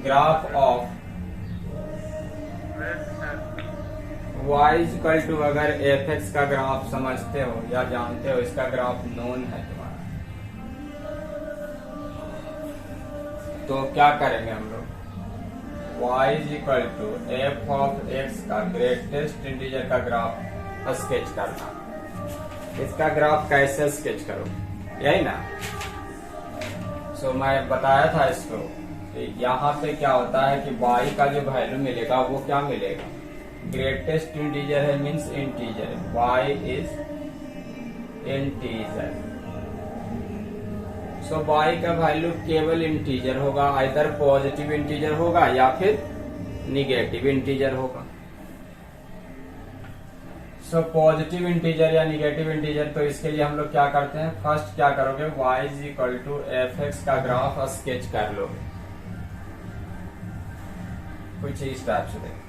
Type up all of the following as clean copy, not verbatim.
Graph of y equal to, अगर F x का graph समझते हो या जानते हो, इसका ग्राफ नोन है तुम्हारा, तो क्या करेंगे हम लोग, y equal to F of X का ग्रेटेस्ट इंटीजर का ग्राफ स्केच करना। इसका ग्राफ कैसे स्केच करो, यही ना। सो मैं बताया था इसको, यहाँ पे क्या होता है कि y का जो वैल्यू मिलेगा वो क्या मिलेगा, ग्रेटेस्ट इंटीजर है, means integer, y is integer. So y का वैल्यू केवल इंटीजर होगा, आइदर पॉजिटिव इंटीजर होगा या फिर निगेटिव इंटीजर होगा। सो पॉजिटिव इंटीजर या निगेटिव इंटीजर, तो इसके लिए हम लोग क्या करते हैं, फर्स्ट क्या करोगे, y is equal to F x का ग्राफ स्केच कर लो, कुछ इस टाइप से देखो।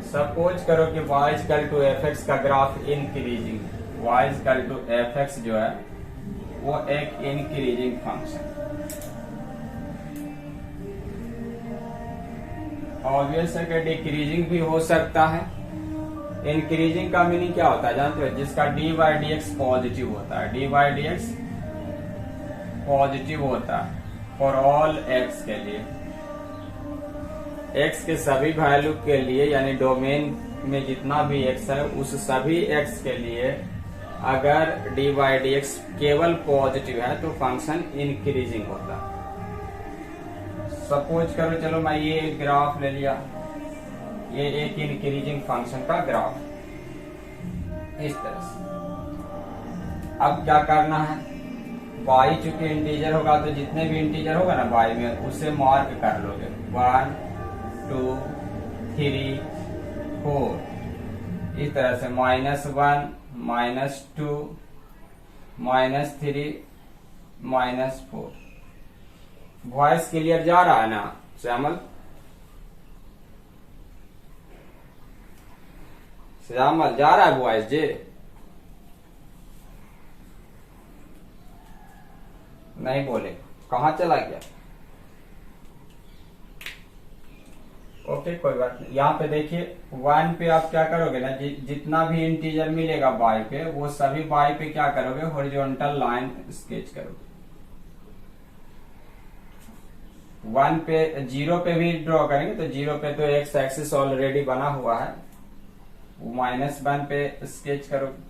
सपोज करो कि y equal to F x का graph increasing, y equal to F x जो है वो एक इंक्रीजिंग फंक्शन। ऑब्वियस है कि डिक्रीजिंग भी हो सकता है। इंक्रीजिंग का मीनिंग क्या होता है जानते हो, जिसका D by D x positive होता है, D by D x positive होता है फॉर ऑल एक्स के लिए, x के सभी वैल्यू के लिए, यानी डोमेन में जितना भी x है उस सभी x के लिए अगर डी बाई डी एक्स केवल पॉजिटिव है तो फंक्शन इंक्रीजिंग होता है। सपोज करो, चलो मैं ये ग्राफ ले लिया, ये एक इंक्रीजिंग फंक्शन का ग्राफ इस तरह से। अब क्या करना है, y चूंकि इंटीजर होगा तो जितने भी इंटीजर होगा ना y में उसे मार्क कर लोगे, 1 2 3 4 इस तरह से, -1 -2 -3 -4। वॉइस क्लियर जा रहा है ना श्यामल? श्यामल जा रहा है वॉइस जी? नहीं बोले, कहाँ चला गया? ओके कोई बात नहीं। यहाँ पे देखिए 1 पे आप क्या करोगे ना, जितना भी इंटीजर मिलेगा y पे वो सभी y पे क्या करोगे, हॉरिजॉन्टल लाइन स्केच करोगे। 1 पे 0 पे भी ड्रॉ करेंगे तो 0 पे तो एक्स एक्सिस ऑलरेडी बना हुआ है, वो -1 पे स्केच करोगे।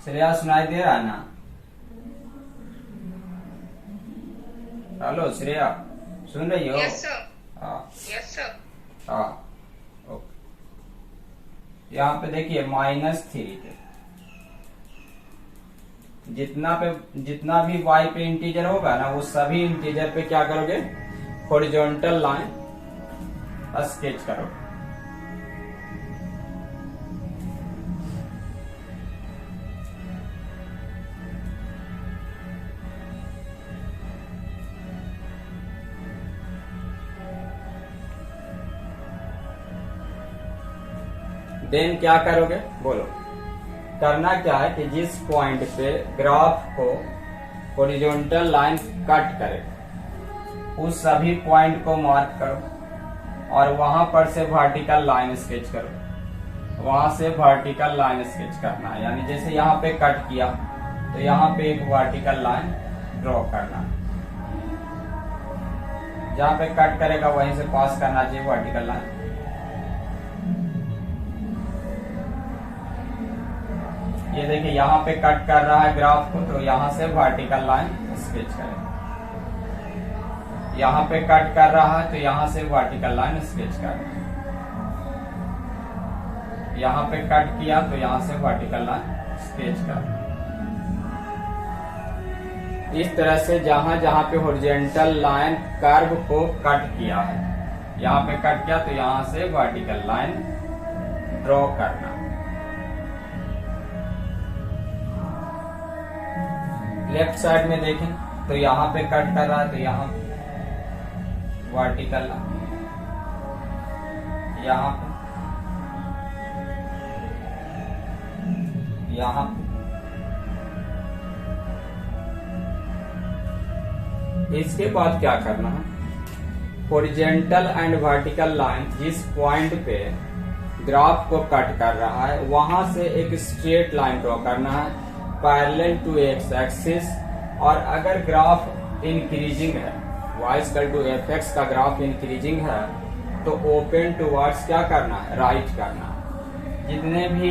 श्रेया सुनाई दे रहा है ना? हेलो श्रेया, सुन रही हो? Yes sir. हाँ यस सर। हाँ ओके। यहाँ पे देखिए -3 पे जितना भी y पे इंटीजर होगा ना वो सभी इंटीजर पे क्या करोगे, हॉरिजॉन्टल लाइन स्केच करोगे। देन क्या करोगे बोलो? करना क्या है कि जिस पॉइंट पे ग्राफ को हॉरिजॉन्टल लाइन कट करे उस सभी पॉइंट को मार्क करो और वहां पर से वर्टिकल लाइन स्केच करो। वहां से वर्टिकल लाइन स्केच करना है, यानी जैसे यहाँ पे कट किया तो यहाँ पे एक वर्टिकल लाइन ड्रॉ करना है। जहाँ पे कट करेगा वहीं से पास करना चाहिए वर्टिकल लाइन। ये देखिए यहाँ पे कट कर रहा है ग्राफ को, तो यहाँ से वर्टिकल लाइन स्केच करें। यहाँ पे कट कर रहा है तो यहाँ से वर्टिकल लाइन स्केच करें। यहाँ पे कट किया तो यहाँ से वर्टिकल लाइन स्केच करें। इस तरह से जहां जहां पे हॉरिजॉन्टल लाइन कर्व को कट किया है, यहाँ पे कट किया तो यहाँ से वर्टिकल लाइन ड्रॉ करना। लेफ्ट साइड में देखें तो यहाँ पे कट कर रहा है तो यहाँ वर्टिकल लाइन, यहाँ पे इसके बाद क्या करना है, हॉरिजॉन्टल एंड वर्टिकल लाइन जिस पॉइंट पे ग्राफ को कट कर रहा है वहां से एक स्ट्रेट लाइन ड्रॉ करना है पैरेलल टू एक्स एक्सिस। और अगर ग्राफ इंक्रीजिंग है, y टू एफ एक्स का ग्राफ इंक्रीजिंग है, तो ओपन टूवर्ड्स क्या करना है, राइट करना है। जितने भी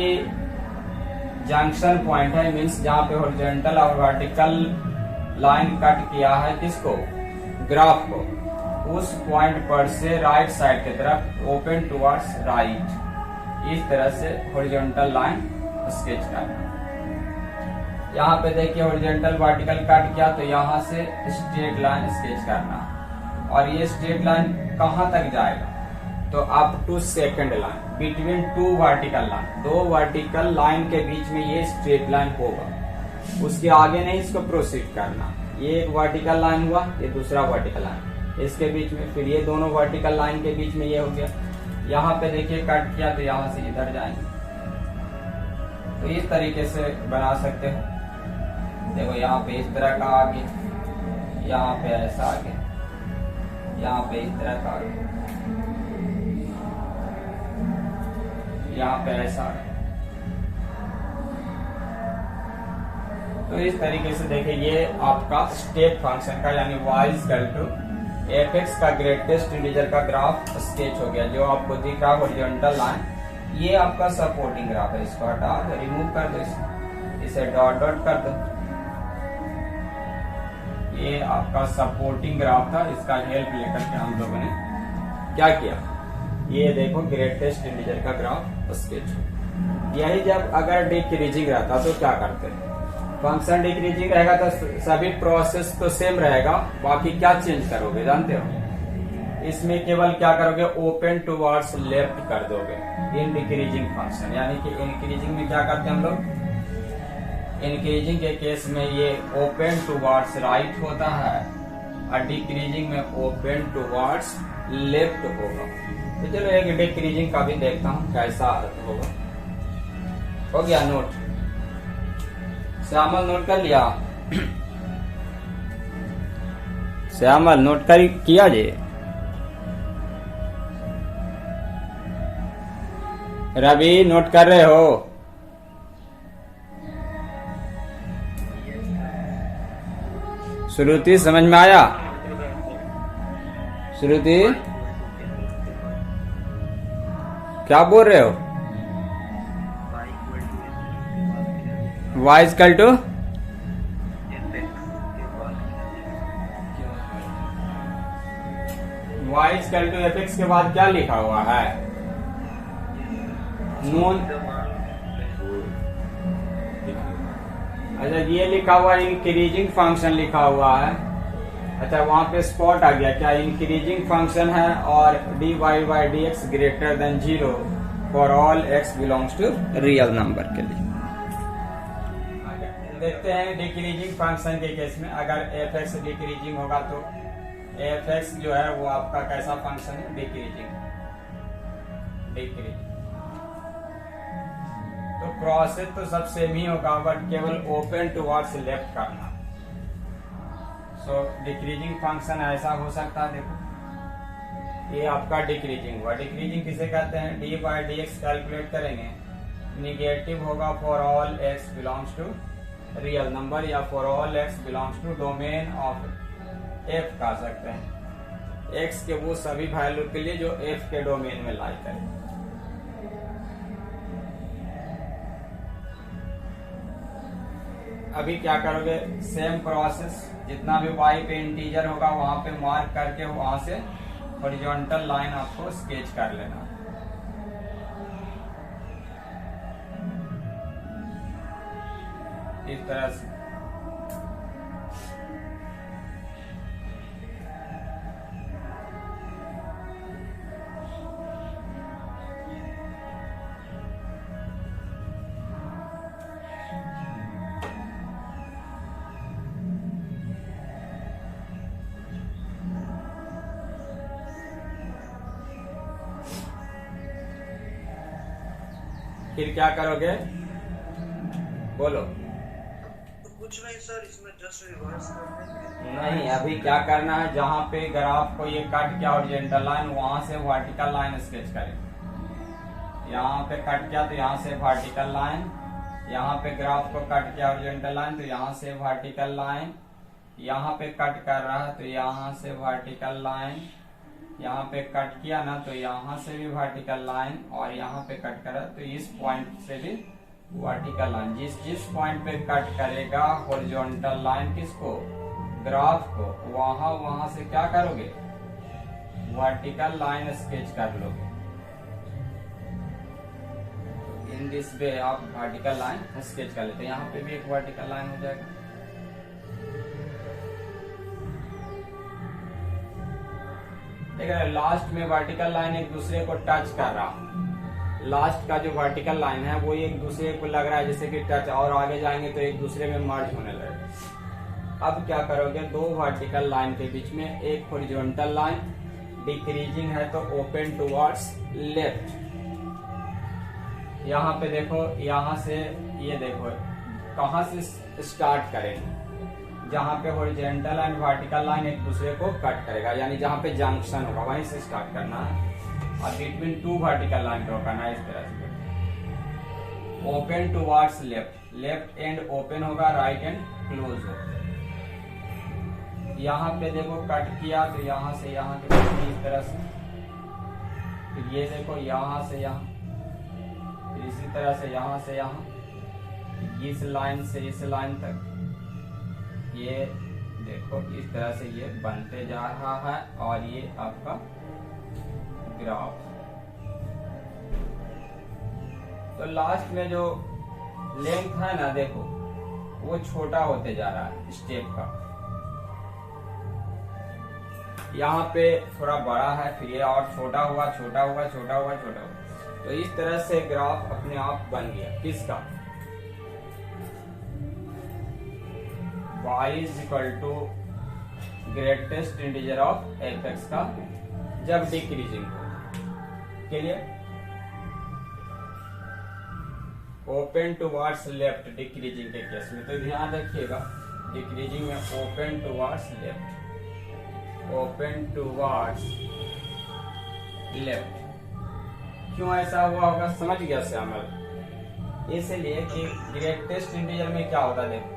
जंक्शन पॉइंट है, मीन्स जहां पे हॉरिजॉन्टल और वर्टिकल लाइन कट किया है किसको, ग्राफ को, उस पॉइंट पर से राइट साइड की तरफ ओपन टुवर्ड्स राइट, इस तरह से हॉरिजॉन्टल लाइन स्केच करना। यहाँ पे देखिए हॉरिजॉन्टल वर्टिकल कट किया, तो यहाँ से स्ट्रेट लाइन स्केच करना। और ये स्ट्रेट लाइन कहाँ तक जाएगा, तो up to second line, between two vertical line, दो वर्टिकल लाइन के बीच में ये स्ट्रेट लाइन होगा, उसके आगे नहीं इसको प्रोसीड करना। ये एक वर्टिकल लाइन हुआ, ये दूसरा वर्टिकल लाइन, इसके बीच में फिर ये दोनों वर्टिकल लाइन के बीच में ये हो गया। यहाँ पे देखिए कट किया, तो यहाँ से इधर जाएंगे। तो इस तरीके से बना सकते हो। देखो यहाँ पे इस तरह का आगे, यहाँ पे ऐसा आगे, यहाँ पे इस तरह का आगे, यहाँ पे ऐसा आगे। तो इस तरीके से देखिए ये आपका स्टेप फंक्शन का यानी y equal to F x का ग्रेटेस्ट इंटीजर का ग्राफ स्केच हो गया, जो आपको दिख रहा है हॉरिजॉन्टल लाइन। ये आपका सपोर्टिंग ग्राफ है, इसको हटा दो, रिमूव कर दो, इसे डॉट डॉट कर दो। ये आपका सपोर्टिंग ग्राफ था, इसका हेल्प लेकर के हम लोगों ने क्या किया, ये देखो ग्रेटेस्ट इंटीजर का ग्राफ स्केच। यही जब अगर डिक्रीजिंग रहता तो क्या करते, फंक्शन डिक्रीजिंग रहेगा तो सभी प्रोसेस तो सेम रहेगा, बाकी क्या चेंज करोगे जानते हो, इसमें केवल क्या करोगे, ओपन टुवर्ड्स लेफ्ट कर दोगे इन डिक्रीजिंग फंक्शन। यानी कि इंक्रीजिंग में क्या करते हैं हम लोग, इंक्रीजिंग के केस में ये ओपन टुवर्ड्स राइट होता है और डिक्रीजिंग में ओपन टुवर्ड्स लेफ्ट होगा। तो चलो एक डिक्रीजिंग का भी देखता हूँ कैसा होगा। हो गया नोट, श्यामल नोट कर लिया, श्यामल नोट कर किया जी, रवि नोट कर रहे हो, श्रुति समझ में आया, श्रुति क्या बोल रहे हो, y equal to F X के बाद क्या लिखा हुआ है, नोन। अच्छा ये लिखा हुआ है इंक्रीजिंग फंक्शन लिखा हुआ है। अच्छा वहां पे स्पॉट आ गया, क्या इंक्रीजिंग फंक्शन है और dy by D X greater than 0 for all x belongs to real number के लिए। देखते हैं डिक्रीजिंग फंक्शन के केस में अगर एफ एक्स डिक्रीजिंग होगा तो एफ एक्स जो है वो आपका कैसा फंक्शन है, डिक्रीजिंग। तो प्रोसेस तो सब सेम ही होगा, बट केवल ओपन टुवर्ड्स लेफ्ट करना। सो डिक्रीजिंग फंक्शन ऐसा हो सकता है, देखो ये आपका डिक्रीजिंग हुआ। डिक्रीजिंग किसे कहते हैं, d by D x calculate करेंगे, निगेटिव होगा for all x belongs to real number या for all x belongs to domain of f कह सकते हैं, एक्स के वो सभी वैल्यू के लिए जो एफ के डोमेन में लाई करें। अभी क्या करोगे, सेम प्रोसेस, जितना भी y पे इंटीजर होगा वहां पे मार्क करके वहां से हॉरिजॉन्टल लाइन आपको स्केच कर लेना। इस तरह से फिर क्या करोगे, बोलो। कुछ नहीं सर, इसमें जस्ट रिवर्स करने नहीं, अभी क्या करना है, जहाँ पे ग्राफ को ये कट किया हॉरिजॉन्टल लाइन, वहां से वर्टिकल लाइन स्केच करें। यहाँ पे कट किया तो यहाँ से वर्टिकल लाइन, यहाँ पे ग्राफ को कट किया हॉरिजॉन्टल लाइन तो यहाँ से वर्टिकल लाइन, यहाँ पे कट कर रहा है तो यहाँ से वर्टिकल लाइन, यहाँ पे कट किया ना तो यहाँ से भी वर्टिकल लाइन, और यहाँ पे कट करा तो इस पॉइंट से भी वर्टिकल लाइन। जिस पॉइंट पे कट करेगा हॉरिजॉन्टल लाइन किसको, ग्राफ को, वहां से क्या करोगे, वर्टिकल लाइन स्केच कर लोगे। इन दिस वे आप वर्टिकल लाइन स्केच कर लेते हैं। यहाँ पे भी एक वर्टिकल लाइन हो जाएगा। देखिए लास्ट में वर्टिकल लाइन एक दूसरे को टच कर रहा, लास्ट का जो वर्टिकल लाइन है वो एक दूसरे को लग रहा है जैसे कि टच, और आगे जाएंगे तो एक दूसरे में मर्ज होने लगेगा। अब क्या करोगे, दो वर्टिकल लाइन के बीच में एक हॉरिजॉन्टल लाइन, डिक्रीजिंग है तो ओपन टुवर्ड्स लेफ्ट। यहाँ पे देखो, यहाँ से ये देखो कहाँ से स्टार्ट करेंगे, जहाँ पे हॉरिजॉन्टल एंड वर्टिकल लाइन एक दूसरे को कट करेगा, यानी जहाँ पे जंक्शन होगा वहीं से स्टार्ट करना है, और between two vertical line draw करना है इस तरह से। Open towards left, left and open होगा, राइट एंड क्लोज होगा। यहाँ पे देखो कट किया तो यहाँ से यहाँ के बीच में इस तरह से, फिर ये देखो यहाँ से यहाँ, फिर इसी तरह से यहाँ से यहाँ, इस लाइन से इस लाइन तक, ये देखो इस तरह से ये बनते जा रहा है, और ये आपका ग्राफ। तो लास्ट में जो लेंथ है ना देखो वो छोटा होते जा रहा है स्टेप का, यहाँ पे थोड़ा बड़ा है, फिर ये और छोटा हुआ, छोटा हुआ, छोटा हुआ, छोटा हुआ। तो इस तरह से ग्राफ अपने आप बन गया किसका, y is equal to greatest integer of fx का जब डिक्रीजिंग हो। Clear, open towards left decreasing के केस में, तो ध्यान रखिएगा डिक्रीजिंग में open towards left, open towards left. क्यों ऐसा हुआ होगा समझ गया श्यामल, इसलिए कि ग्रेटेस्ट इंटीजर में क्या होता है, देखो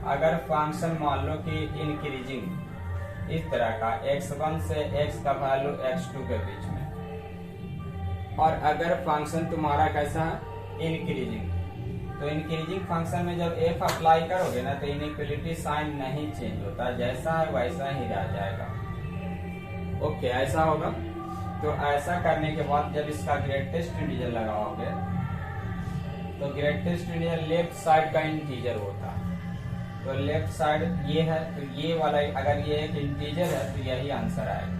अगर फंक्शन मान लो कि इंक्रीजिंग इस तरह का x1 से x का वैल्यू x2 के बीच में, और अगर फंक्शन तुम्हारा कैसा है इनक्रीजिंग, तो इंक्रीजिंग फंक्शन में जब f अप्लाई करोगे ना तो इनइक्वालिटी साइन नहीं चेंज होता, जैसा है वैसा ही रह जाएगा। ओके ऐसा होगा। तो ऐसा करने के बाद जब इसका ग्रेटेस्ट इंटीजर लगाओगे तो ग्रेटेस्ट इंटीजर लेफ्ट साइड का इंटीजर होता है, तो लेफ्ट साइड ये है, तो ये वाला अगर ये एक इंटीजर है तो यही आंसर आएगा।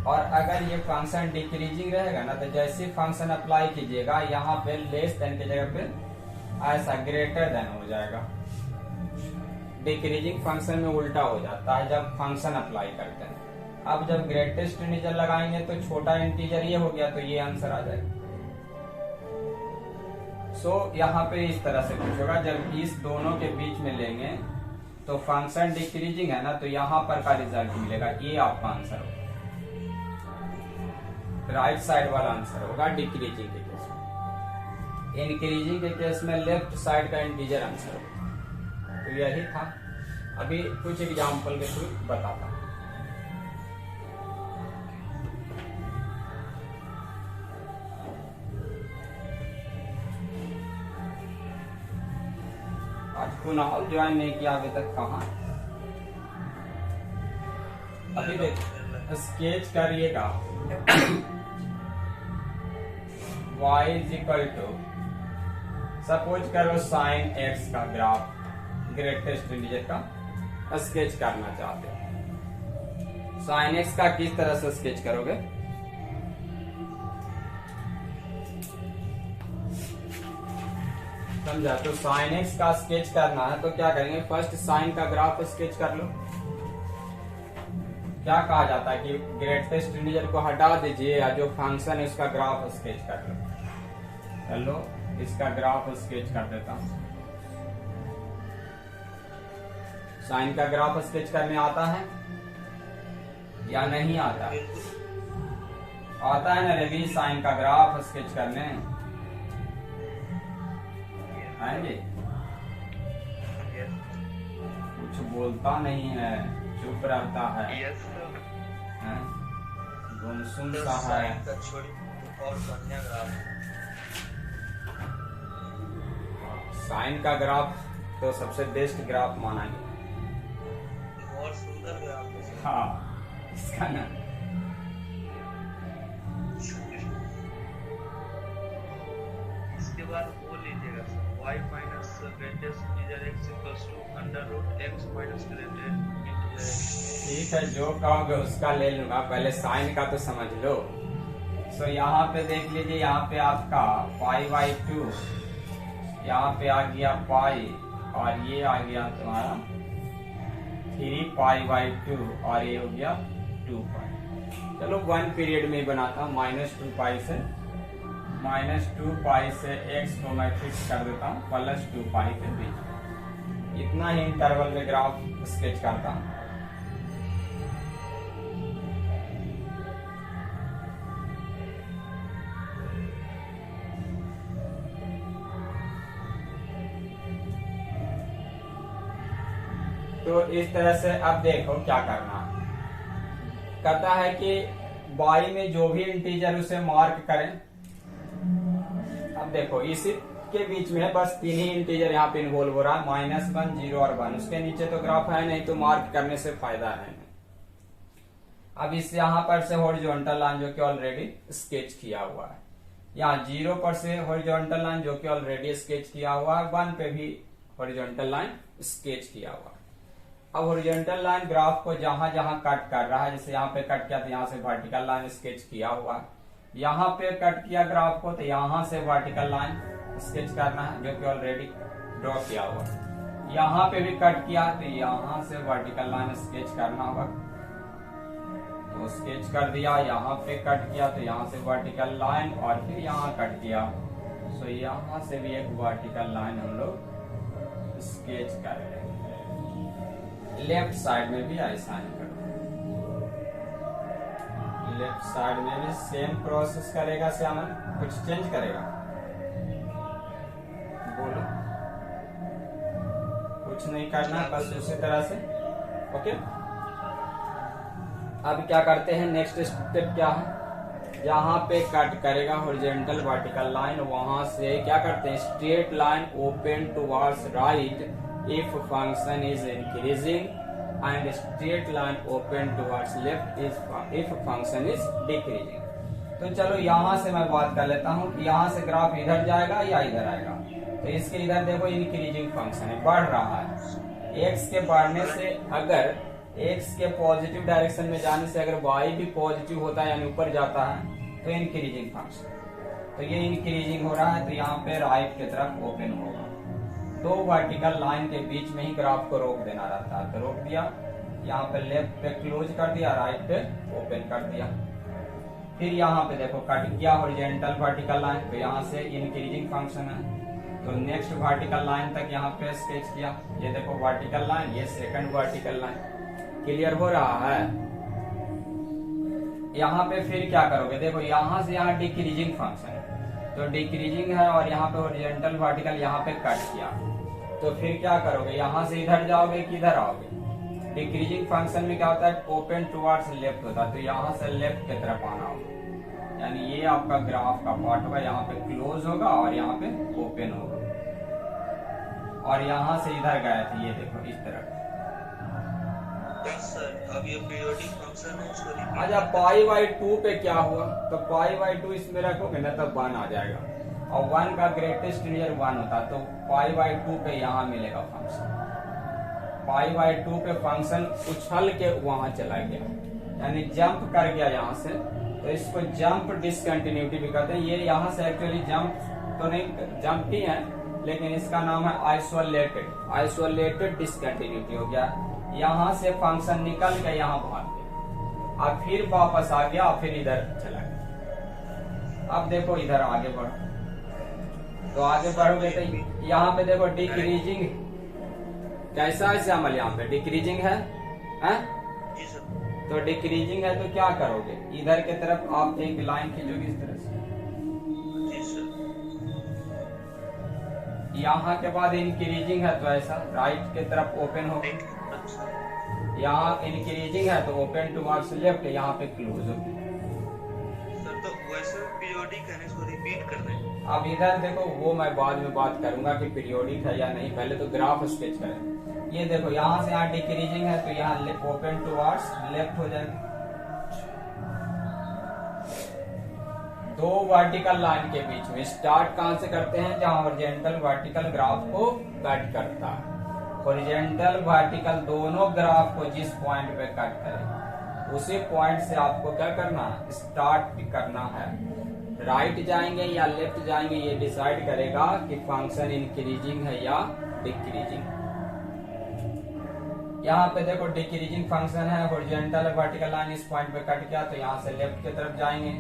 और अगर ये फंक्शन डिक्रीजिंग रहेगा ना तो जैसे फंक्शन अप्लाई कीजिएगा यहाँ पे लेस देन की जगह पे ऐसा ग्रेटर देन हो जाएगा। डिक्रीजिंग फंक्शन में उल्टा हो जाता है जब फंक्शन अप्लाई करते हैं। अब जब ग्रेटेस्ट इंटीजर लगाएंगे तो छोटा इंटीजर ये हो गया, तो ये आंसर आ जाएगा। यहाँ पे इस तरह से कुछ होगा, जब इस दोनों के बीच में लेंगे तो फंक्शन डिक्रीजिंग है ना, तो यहाँ पर का रिजल्ट मिलेगा, ये आपका आंसर होगा, राइट साइड वाला आंसर होगा डिक्रीजिंग के केस में। इंक्रीजिंग के केस में लेफ्ट साइड का इंटीजर आंसर होगा। तो यही था, अभी कुछ एग्जाम्पल के थ्रू बताता हूँ। आज कुणाल ज्वाइन नहीं किया अभी तक, कहाँ अभी देख स्केच करिएगा। y is equal to suppose करो साइन x का ग्राफ ग्रेटेस्ट इंटीजर का स्केच करना चाहते हो। साइन x का किस तरह से स्केच करोगे, समझा। तो साइन x का स्केच करना है तो क्या करेंगे, फर्स्ट साइन का ग्राफ स्केच कर लो। क्या कहा जाता है कि ग्रेटेस्ट इंटीजर को हटा दीजिए या जो फंक्शन है उसका ग्राफ स्केच कर लो। चलो इसका ग्राफ स्केच कर देता हूं। साइन का ग्राफ स्केच करने आता है या नहीं आता? बिल्कुल आता है ना रवि साइन का ग्राफ स्केच करने? आएंगे? यस कुछ बोलता नहीं है, चुप रहता है, यस सर। हैं? गुमसुम तो सा है। साइन का छोड़ी और बढ़िया ग्राफ साइन का ग्राफ तो सबसे बेस्ट ग्राफ माना गया। और सुंदर ग्राफ है सर। हाँ, इसका ना इसके बाद वो लीजिएगा sir, y minus greatest integer x equals to under root x minus greatest integer x। ठीक है, जो कहोगे उसका ले लूंगा, पहले साइन का तो समझ लो। सो यहाँ पे देख लीजिए, यहाँ पे आपका π/2, यहाँ पे आ गया पाई और ये आ गया तुम्हारा 3π/2 और ये हो गया 2π। चलो 1 पीरियड में ही बनाता हूँ। -2π से x को मैं फिक्स कर देता हूँ +2π के बीच। इतना ही इंटरवल में ग्राफ स्केच करता हूँ। तो इस तरह से अब देखो क्या करना है। कहता है कि y में जो भी इंटीजर उसे मार्क करें। अब देखो इसी के बीच में बस 3 ही इंटीजर यहाँ पे इन्वॉल्व हो रहा है, -1, 0 और 1। उसके नीचे तो ग्राफ है नहीं, तो मार्क करने से फायदा है नहीं। अब इस यहाँ पर से हॉरिजॉन्टल लाइन जो कि ऑलरेडी स्केच किया हुआ है, यहाँ 0 पर से हॉरिजॉन्टल लाइन जो कि ऑलरेडी स्केच किया हुआ है, 1 पे भी हॉरिजॉन्टल लाइन स्केच किया हुआ है। अब हॉरिजॉन्टल लाइन ग्राफ को जहां जहां कट कर रहा है, जैसे यहाँ पे कट किया तो यहाँ से वर्टिकल लाइन स्केच किया हुआ है, यहाँ पे कट किया ग्राफ को तो यहाँ से वर्टिकल लाइन स्केच करना है जो कि ऑलरेडी ड्रॉ किया हुआ है। यहाँ पे भी कट किया तो यहाँ से वर्टिकल लाइन स्केच करना होगा, तो स्केच कर दिया। यहाँ पे कट किया तो यहाँ से वर्टिकल लाइन और फिर यहाँ कट किया, सो यहाँ से भी एक वर्टिकल लाइन हम लोग स्केच कर लेंगे। लेफ्ट साइड में भी ऐसा ही करो, लेफ्ट साइड में भी सेम प्रोसेस करेगा श्यामन, कुछ चेंज करेगा? बोलो, कुछ नहीं करना, बस उसी तरह से। ओके, अब क्या करते हैं, नेक्स्ट स्टेप क्या है, यहाँ पे कट करेगा हॉरिजॉन्टल वर्टिकल लाइन, वहां से क्या करते हैं, straight line open towards right if function is increasing and straight line open towards left if function is decreasing। तो चलो यहाँ से मैं बात कर लेता हूँ कि यहाँ से ग्राफ इधर जाएगा या इधर आएगा। तो इसके इधर देखो इंक्रीजिंग फंक्शन है, बढ़ रहा है। x के बढ़ने से, अगर x के पॉजिटिव डायरेक्शन में जाने से अगर y भी पॉजिटिव होता है यानी ऊपर जाता है तो इंक्रीजिंग फंक्शन। तो ये इंक्रीजिंग हो रहा है तो यहाँ पे राइट की तरफ ओपन होगा। दो वर्टिकल लाइन के बीच में ही ग्राफ को रोक देना रहता है, तो रोक दिया। यहाँ पे लेफ्ट पे क्लोज कर दिया, राइट पे ओपन कर दिया। फिर यहाँ पे देखो कट किया हॉरिजॉन्टल वर्टिकल लाइन, तो यहाँ से इंक्रीजिंग फंक्शन है तो नेक्स्ट वर्टिकल लाइन तक यहाँ पे स्केच किया। ये देखो वर्टिकल लाइन, ये सेकंड वर्टिकल लाइन। क्लियर हो रहा है? यहाँ पे फिर क्या करोगे, देखो यहाँ से यहाँ डिक्रीजिंग फंक्शन है, तो डिक्रीजिंग है और यहाँ पे हॉरिजॉन्टल वर्टिकल यहाँ पे कट किया, तो फिर क्या करोगे, यहाँ से इधर जाओगे कि इधर आओगे। डिक्रीजिंग फंक्शन में क्या होता है, ओपन टुवर्ड्स लेफ्ट होता है, तो यहाँ से लेफ्ट की तरफ आना होगा। यानी ये आपका ग्राफ का पार्ट होगा, यहाँ पे क्लोज होगा और यहाँ पे ओपन होगा। और यहाँ से इधर गए थे, ये देखो इस तरफ। सर अब ये पीरियोडिक फंक्शन है, उसको repeat अच्छा π/2 पे क्या हुआ, तो π/2 इसमें रखोगे ना तब 1 आ जाएगा, और 1 का ग्रेटेस्ट इंटीजर 1 होता है, तो π/2 पे यहाँ मिलेगा फंक्शन। π/2 पे फंक्शन उछल के वहां चला गया, यानी जंप कर गया यहाँ से, तो इसको जंप डिसकंटिन्यूटी भी कहते हैं। ये यहाँ से एक्चुअली जंप तो नहीं, जंप ही है, लेकिन इसका नाम है आइसोलेटेड डिसकंटिन्यूटी हो गया। यहाँ से फंक्शन निकल के यहाँ भाग गया, अब फिर वापस आ गया, फिर इधर चला गया। अब देखो इधर आगे बढ़ो, तो आगे बढ़ोगे तो यहाँ पे देखो डिक्रीजिंग, कैसा है श्यामल यहाँ पे डिक्रीजिंग है? जी सर। तो डिक्रीजिंग है तो क्या करोगे, इधर की तरफ आप एक लाइन खींचोगे इस तरह से, जी सर। यहाँ के बाद इंक्रीजिंग है तो ऐसा राइट की तरफ ओपन हो, अच्छा यहाँ इंक्रीजिंग है तो ओपन टुवर्ड्स लेफ्ट, यहाँ पे क्लोज हो। सर, तो वैसे पीरियोडिक है ना, इसको रिपीट कर रहे हैं। अब इधर देखो, वो मैं बाद में बात करूंगा कि पीरियोडिक है या नहीं, पहले तो ग्राफ स्केच करें। ये देखो यहाँ से यहाँ डिक्रीजिंग है तो यहाँ ओपन टुवर्ड्स लेफ्ट हो जाएगा। दो वर्टिकल लाइन के बीच में स्टार्ट कहां से करते हैं, जहां हॉरिजॉन्टल वर्टिकल ग्राफ को कट करता है। हॉरिजॉन्टल वर्टिकल दोनों ग्राफ को जिस पॉइंट पे कट करे उसी पॉइंट से आपको क्या करना है, स्टार्ट करना है। राइट जाएंगे या लेफ्ट जाएंगे ये डिसाइड करेगा कि फंक्शन इंक्रीजिंग है या डिक्रीजिंग। यहाँ पे देखो डिक्रीजिंग फंक्शन है, हॉरिजॉन्टल वर्टिकल लाइन इस पॉइंट पे कट गया तो यहाँ से लेफ्ट की तरफ जाएंगे।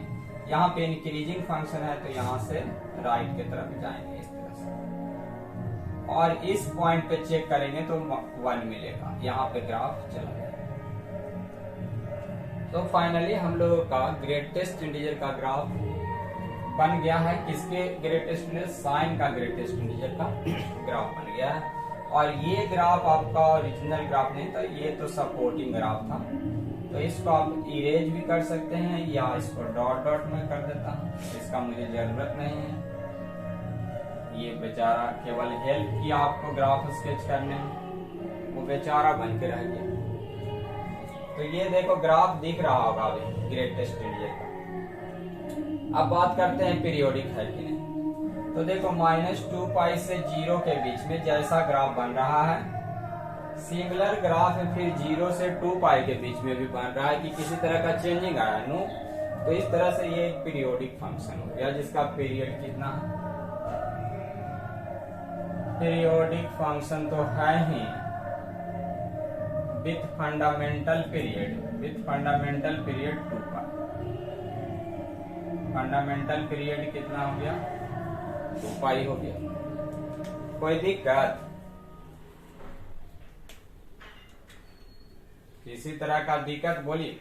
यहाँ पे इंक्रीजिंग फंक्शन है तो यहाँ से राइट की तरफ जाएंगे इस तरह से। और इस पॉइंट पे चेक करेंगे तो 1 मिलेगा, यहाँ पे ग्राफ चला गया। तो फाइनली हम लोगों का ग्रेटेस्ट इंटीजर का ग्राफ बन गया है। किसके ग्रेटेस्ट इंटीजर, साइन का ग्रेटेस्ट इंटीजर का ग्राफ बन गया है। और ये ग्राफ आपका ओरिजिनल ग्राफ नहीं था, ये तो सपोर्टिंग ग्राफ था। तो इसको आप इरेज भी कर सकते हैं या इसको डॉट डॉट में कर देता हूं, इसका मुझे जरूरत नहीं है। ये बेचारा केवल हेल्प किया आपको ग्राफ स्केच करने में, वो बेचारा बन के रह गया। तो ये देखो ग्राफ दिख रहा होगा अभी ग्रेटेस्ट इंटीजर का। अब बात करते हैं पीरियोडिक है कि नहीं। तो देखो -2π से 0 के बीच में जैसा ग्राफ बन रहा है, सिमिलर ग्राफ फिर 0 से 2π के बीच में भी बन रहा है कि किसी तरह का चेंजिंग आया नो। तो इस तरह से ये एक पीरियोडिक फंक्शन हो गया जिसका पीरियड कितना है। पीरियोडिक फंक्शन तो है ही with fundamental period, 2π। Fundamental period कितना हो गया, 2π हो गया। कोई दिक्कत, किसी तरह का दिक्कत बोलिए।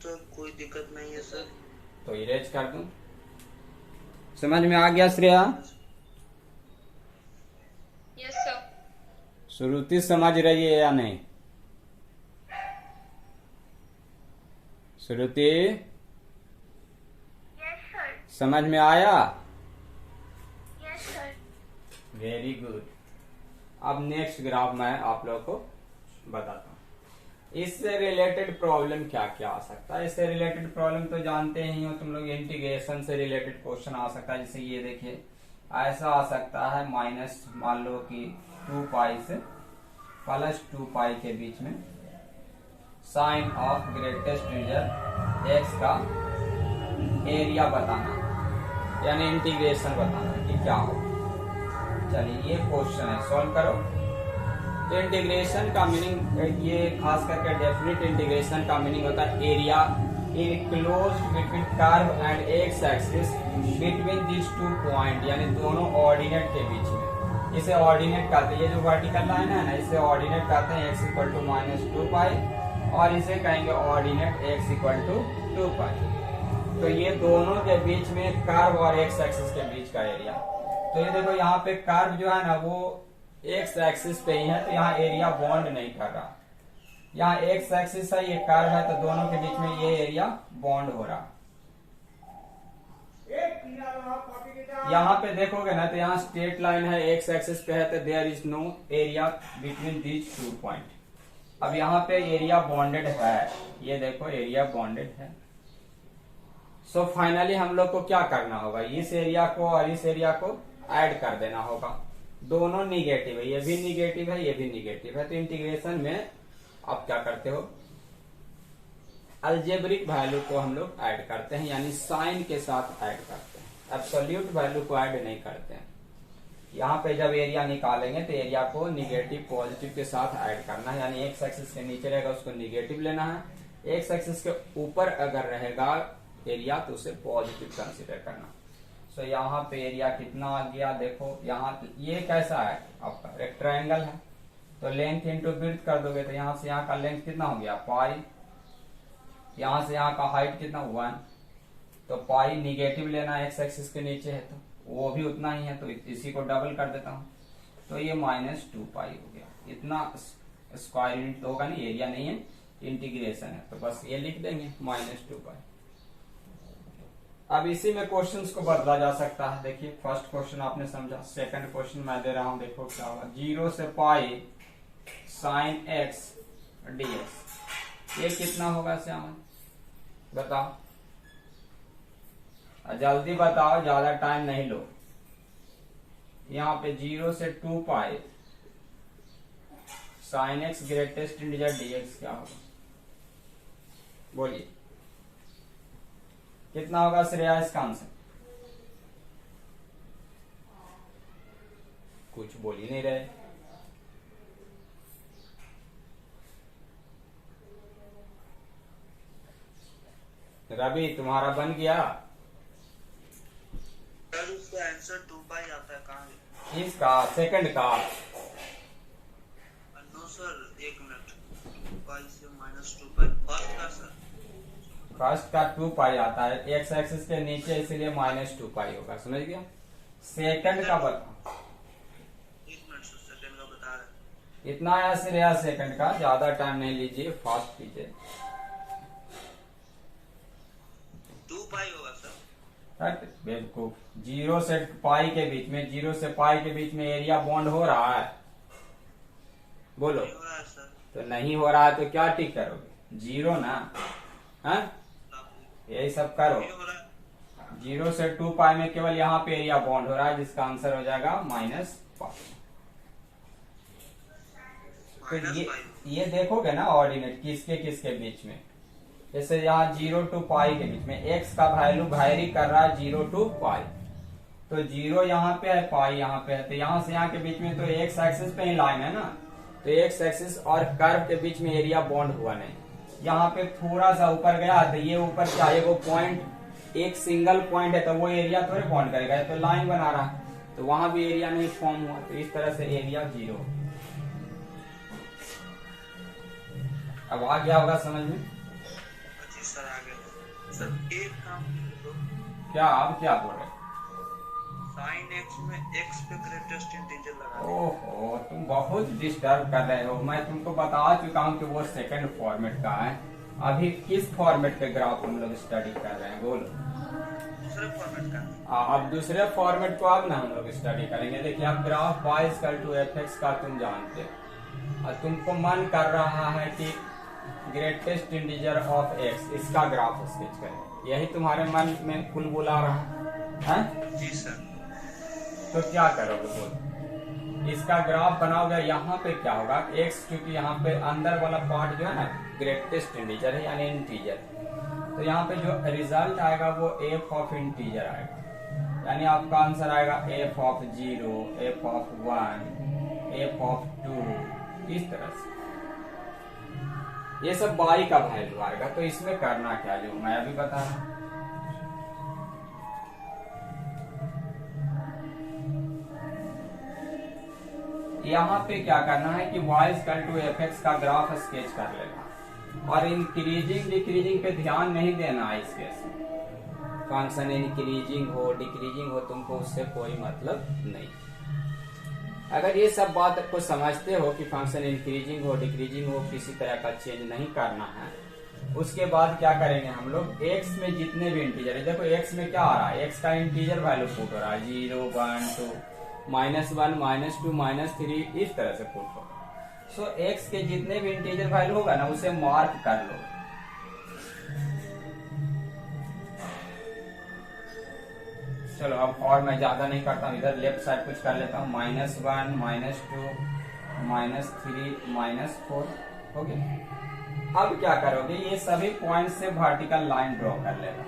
तो कोई दिक्कत नहीं है सर। तो इरेज कर दूं, समझ में आ गया श्रेया? Yes sir. श्रुति समझ रही है या नहीं? श्रुति यस सर। समझ में आया? Yes sir. Very good. अब नेक्स्ट ग्राफ मैं आप लोगों को बताता हूँ। इससे रिलेटेड प्रॉब्लम क्या क्या आ सकता है। इससे रिलेटेड प्रॉब्लम तो जानते ही हो तुम लोग, इंटीग्रेशन से रिलेटेड क्वेश्चन आ सकता है। जैसे ये देखिए ऐसा आ सकता है, माइनस मान लो कि 2π से +2π के बीच में sine of greatest integer x का एरिया बताना, यानी इंटीग्रेशन बताना कि क्या हो। चलिए ये क्वेश्चन है, सॉल्व करो। तो इंटीग्रेशन का मीनिंग, ये खास करके डेफिनेट इंटीग्रेशन का मीनिंग होता है area enclosed between curve and x axis between this 2 point, यानी दोनों ऑर्डिनेट के बीच में। इसे ऑर्डिनेट कहते हैं, ये जो वर्टिकल लाइन है ना, इसे ऑर्डिनेट कहते हैं x = -2π, और इसे कहेंगे ऑर्डिनेट x = 2π। तो ये दोनों के बीच में कर्व और एक्स एक्सिस के बीच का एरिया। तो ये देखो यहाँ पे कर्व जो है ना वो एक्स एक्सिस पे ही है, तो यहाँ एरिया बॉन्ड नहीं कर रहा। यहाँ एक्स एक्सिस है, ये कर्व है, तो दोनों के बीच में ये एरिया बॉन्ड हो रहा। यहाँ पे देखोगे ना तो यहाँ स्ट्रेट लाइन है, एक्स एक्सिस पे है, तो there is no area between these 2 point. अब यहाँ पे एरिया बॉन्डेड है, ये देखो एरिया बॉन्डेड है। सो फाइनली हम लोग को क्या करना होगा, इस एरिया को और इस एरिया को ऐड कर देना होगा। दोनों निगेटिव है, ये भी निगेटिव है, ये भी निगेटिव है। तो इंटीग्रेशन में आप क्या करते हो, अलजेब्रिक वैल्यू को हम लोग ऐड करते हैं, यानी साइन के साथ ऐड करते हैं, एब्सोल्यूट वैल्यू को ऐड नहीं करते हैं। यहाँ पे जब एरिया निकालेंगे तो एरिया को निगेटिव पॉजिटिव के साथ ऐड करना है, यानी एक्स एक्सिस के नीचे रहेगा उसको निगेटिव लेना है, एक्स एक्सिस के ऊपर अगर रहेगा एरिया तो उसे पॉजिटिव कंसीडर करना। तो यहाँ पे एरिया कितना आ गया, देखो यहाँ ये कैसा है आपका रेक्टेंगल है, तो लेंथ इंटू विड्थ कर दोगे तो यहाँ से यहाँ का लेंथ कितना हो गया पाई, यहाँ से यहाँ का हाइट कितना 1, तो पाई निगेटिव लेना एक्स एक्सिस के नीचे है तो वो भी उतना ही है, तो इसी को डबल कर देता हूँ, तो ये -2 पाई हो गया। इतना स्क्वायर यूनिट तो होगा नहीं, एरिया नहीं है, इंटीग्रेशन है, तो बस ये लिख देंगे -2 पाई। अब इसी में क्वेश्चंस को बदला जा सकता है। देखिए फर्स्ट क्वेश्चन आपने समझा, सेकंड क्वेश्चन मैं दे रहा हूं, देखो क्या होगा। 0 से पाई sin x dx, ये कितना होगा श्याम बताओ, जल्दी बताओ, ज्यादा टाइम नहीं लो। यहाँ पे 0 से 2 पाई sin x greatest integer dx क्या होगा, बोलिए कितना होगा श्रेया इसका आंसर? कुछ बोल ही नहीं रहे। रवि तुम्हारा बन गया? सर उसका आंसर 2 पाई आता है कहाँ है? इसका सेकंड का? नो सर एक मिनट, 2 पाई से -2 पाई फर्स्ट का सर। फर्स्ट का 2 पाई आता है एक्स एक्सिस के नीचे, इसलिए -2 पाई होगा, समझ गया। सेकंड का बता, एक मिनट सर सेकंड का बता रहे। इतना आया श्रेया सेकंड का, ज्यादा टाइम नहीं लीजिए, फास्ट कीजिए। 2 पाई होगा सर। बेवकूफ, 0 से पाई के बीच में, 0 से पाई के बीच में एरिया बॉन्ड हो रहा है, बोलो। नहीं हो रहा है सर। तो नहीं हो रहा है तो क्या टिक करोगे, 0 ना, हाँ यही सब करो। नहीं हो रहा है। 0 से 2 पाई में केवल यहाँ पे एरिया बॉन्ड हो रहा है, जिसका आंसर हो जाएगा -पाई। तो ये देखोगे ना ऑर्डिनेट किसके किसके बीच में, जैसे यहाँ 0 to पाई के बीच में x का वैल्यू वैरी कर रहा है 0 to पाई, तो 0 यहाँ पे है, पाई यहाँ पे है, तो यहाँ से यहाँ के बीच में तो x एक्सिस पे ही लाइन है ना, तो x एक्सिस और कर्व के बीच में एरिया बॉन्ड हुआ नहीं। यहाँ पे थोड़ा सा ऊपर गया तो ये ऊपर चाहिए वो पॉइंट, एक सिंगल पॉइंट है तो वो एरिया थोड़े बॉन्ड करेगा, तो लाइन बना रहा है, तो वहां भी एरिया नहीं फॉर्म हुआ, तो इस तरह से एरिया 0। अब आ गया होगा समझ में? जी सर आ गया सर। एक काम तो क्या आप क्या बोल रहे? sin x में x पे ग्रेटेस्ट इंटीजर लगा दो। ओहो तुम बहुत डिस्टर्ब कर रहे हो, मैं तुमको बता चुका हूँ कि वो सेकंड फॉर्मेट का है। अभी किस फॉर्मेट पे ग्राफ हम लोग स्टडी कर रहे हैं, बोलो। दूसरे फॉर्मेट का। अब दूसरे फॉर्मेट को अब ना हम लोग स्टडी करेंगे। देखिए अब ग्राफ y=fx का तुम जानते हो, और तुमको मन कर रहा है कि ग्रेटेस्ट इंटीजर ऑफ x, इसका ग्राफ स्केच करें, यही तुम्हारे मन में कुल बुला रहा है? जी सर। तो क्या करोगे बोल, इसका ग्राफ बनाओगे। यहाँ पे क्या होगा, x क्योंकि यहाँ पे अंदर वाला पार्ट जो है ना ग्रेटेस्ट इंटीजर है यानी इंटीजर, तो यहाँ पे जो रिजल्ट आएगा वो f ऑफ इंटीजर आएगा, यानी आपका आंसर आएगा f of 0, f of 1, f of 2, इस तरह से ये सब y का वैल्यू आएगा। तो इसमें करना क्या, जो मैं अभी बता रहा हूँ। यहाँ पे क्या करना है कि y=fx का ग्राफ स्केच कर लेना, और इंक्रीजिंग डिक्रीजिंग पे ध्यान नहीं देना है। इसके फंक्शन इंक्रीजिंग हो डिक्रीजिंग हो तुमको उससे कोई मतलब नहीं। अगर ये सब बात को समझते हो कि फंक्शन इंक्रीजिंग हो डिक्रीजिंग हो किसी तरह का चेंज नहीं करना है, उसके बाद क्या करेंगे हम लोग, x में जितने भी इंटीजर है, देखो x में क्या आ रहा है, x का इंटीजर वैल्यू पुट हो रहा है 0, 1, 2, -1, -2, -3, इस तरह से पुट हो। सो x के जितने भी इंटीजर वैल्यू होगा ना उसे मार्क कर लो। चलो अब और मैं ज्यादा नहीं करता हूँ, इधर लेफ्ट साइड कुछ कर लेता हूँ, -1, -2, -3, -4 हो गया। अब क्या करोगे, ये सभी पॉइंट से वर्टिकल लाइन ड्रॉ कर लेगा,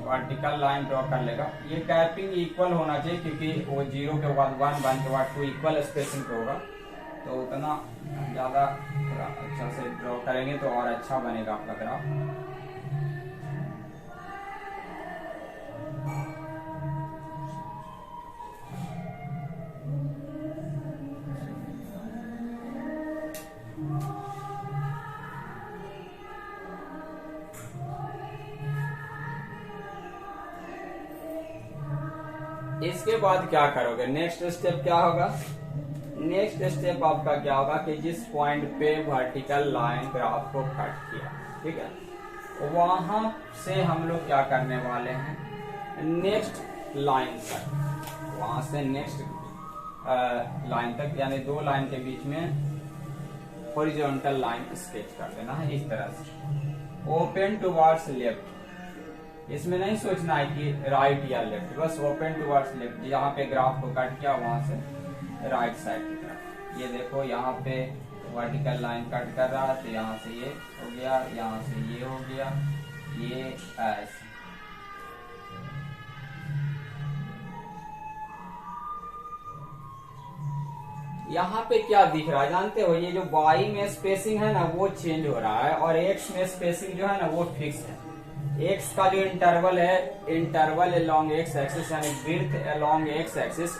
वर्टिकल लाइन ड्रॉ कर लेगा। ये कैपिंग इक्वल होना चाहिए क्योंकि वो 0 के बाद 1, 1 के बाद 2 इक्वल स्पेसिंग पे होगा, तो उतना ज्यादा अच्छा से ड्रॉ करेंगे तो और अच्छा बनेगा आपका ग्राफ। इसके बाद क्या करोगे, नेक्स्ट स्टेप क्या होगा, नेक्स्ट स्टेप आपका क्या होगा कि जिस पॉइंट पे वर्टिकल लाइन ग्राफ को कट किया, ठीक है, वहां से हम लोग क्या करने वाले हैं, नेक्स्ट लाइन तक, वहां से नेक्स्ट लाइन तक, यानी दो लाइन के बीच में हॉरिजॉन्टल लाइन स्केच कर देना है इस तरह से, ओपन टुवर्ड्स लेफ्ट। इसमें नहीं सोचना है कि राइट या लेफ्ट, बस ओपन टुवर्ड्स लेफ्ट, जहाँ पे ग्राफ को कट किया वहां से राइट साइड की तरफ। ये देखो यहाँ पे वर्टिकल लाइन कट कर रहा है, तो यहाँ से ये हो गया, यहाँ से ये हो गया, ये ऐसे। यहाँ पे क्या दिख रहा है जानते हो, ये जो y में स्पेसिंग है ना वो चेंज हो रहा है, और x में स्पेसिंग जो है ना वो फिक्स है। x का जो इंटरवल है, इंटरवल अलोंग x एक्सिस यानी width along x axis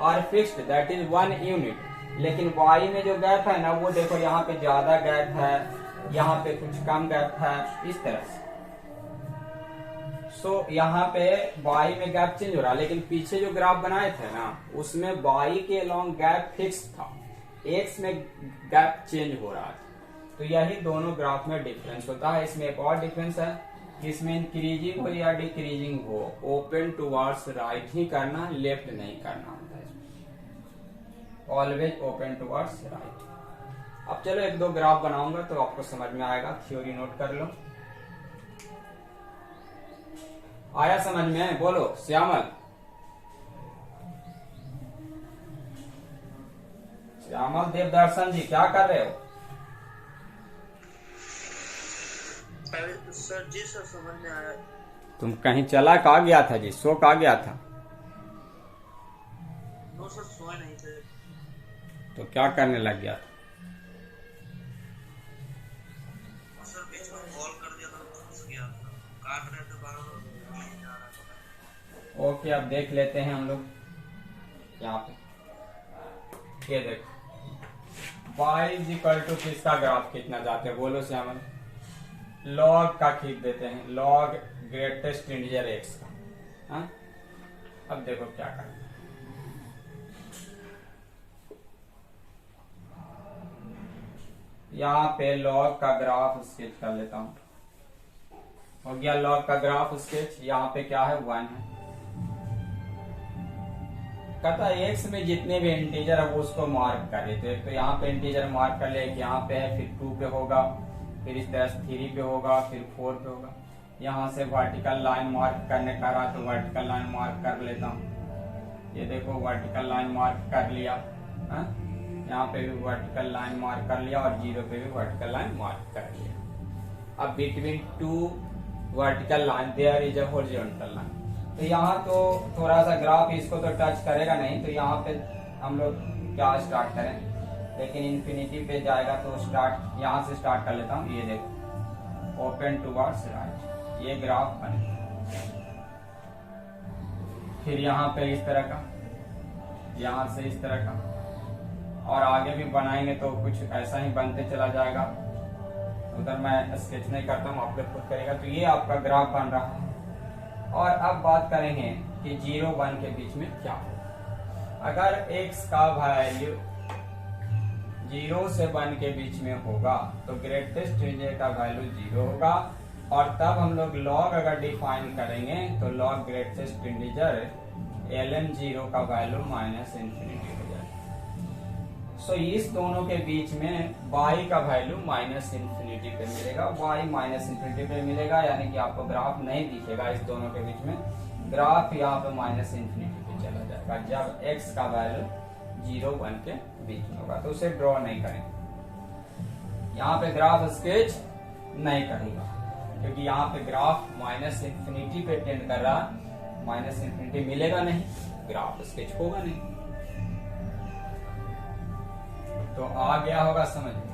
are fixed, that is 1 unit. लेकिन y में जो गैप है ना वो देखो, यहाँ पे ज्यादा गैप है, यहाँ पे कुछ कम गैप है, इस तरह से। सो यहाँ पे y में गैप चेंज हो रहा है, लेकिन पीछे जो ग्राफ बनाए थे ना उसमें y के अलोंग गैप फिक्स था, x में गैप चेंज हो रहा था। तो यही दोनों ग्राफ में डिफरेंस होता है। इसमें एक और डिफरेंस है कि इसमें इंक्रीजिंग हो या डिक्रीजिंग हो, ओपन टुवर्ड्स राइट ही करना, लेफ्ट नहीं करना होता है, ऑलवेज ओपन टुवर्ड्स राइट। अब चलो एक दो ग्राफ बनाऊंगा तो आपको समझ में आएगा, थ्योरी नोट कर लो। आया समझ में, बोलो श्यामल। श्यामल देवदर्शन जी क्या कर रहे हो? सर जी सर समझ में आया। तुम कहीं चला कहा गया था जी, सो कहा गया था? नो सर सोए नहीं थे। तो क्या करने लग गया था? सर बीच में कॉल कर दिया था, फंस गया था, काट रहे थे बार बार, नहीं जा रहा था। ओके, अब देख लेते हैं हम लोग यहाँ पे। ये देखो y इज इक्वल टू किसका ग्राफ खींचना चाहते हैं, बोलो श्यामल? लॉग का खींच देते हैं, लॉग ग्रेटेस्ट इंटीजर x का। हाँ, अब देखो क्या करना, यहाँ पे लॉग का ग्राफ स्केच कर लेता हूं। हो गया लॉग का ग्राफ स्केच। यहाँ पे क्या है, 1 है। कहता है x में जितने भी इंटीजर है वो उसको मार्क कर रहे थे, तो यहाँ पे इंटीजर मार्क कर ले, यहाँ पे है, फिर 2 पे होगा, फिर इस तरह से 3 पे होगा, फिर 4 पे होगा। यहाँ से वर्टिकल लाइन मार्क करने का रहा तो वर्टिकल लाइन मार्क कर लेता हूँ। ये देखो वर्टिकल लाइन मार्क कर लिया, यहाँ पे भी वर्टिकल लाइन मार्क कर लिया, और 0 पे भी वर्टिकल लाइन मार्क कर लिया। अब between 2 vertical line there is a horizontal line. तो यहाँ तो थोड़ा सा ग्राफ इसको तो टच करेगा नहीं, तो यहाँ पे हम लोग क्या स्टार्ट करें, लेकिन इन्फिनिटी पे जाएगा तो स्टार्ट यहाँ से स्टार्ट कर लेता हूँ। ये देखो ओपन टुवर्ड्स राइट, ये ग्राफ बने, फिर यहाँ पे इस तरह का, यहाँ से इस तरह का, और आगे भी बनाएंगे तो कुछ ऐसा ही बनते चला जाएगा। उधर मैं स्केच नहीं करता हूँ, आप लोग खुद करेगा। तो ये आपका ग्राफ बन रहा है। और अब बात करेंगे कि 0 1 के बीच में क्या हो। अगर x का वैल्यू 0 से 1 के बीच में होगा तो ग्रेटेस्ट इंटीजर का वैल्यू 0 होगा, और तब हम लोग लॉग अगर डिफाइन करेंगे तो लॉग ग्रेटेस्ट इंटीजर ln0 का वैल्यू -∞ हो जाएगा। सो इस दोनों के बीच में y का वैल्यू -∞ पे मिलेगा, y -∞ पे मिलेगा, यानी कि आपको ग्राफ नहीं दिखेगा इस दोनों के बीच में, ग्राफ यहाँ पे -∞ पे चला जाएगा जब x का वैल्यू 0 1 के बीच में होगा। तो उसे ड्रॉ नहीं करेंगे, यहाँ पे ग्राफ स्केच नहीं करेगा, क्योंकि यहाँ पे ग्राफ -∞ पे टेंड कर रहा है, -∞ मिलेगा नहीं, ग्राफ स्केच होगा नहीं। तो आ गया होगा समझ में।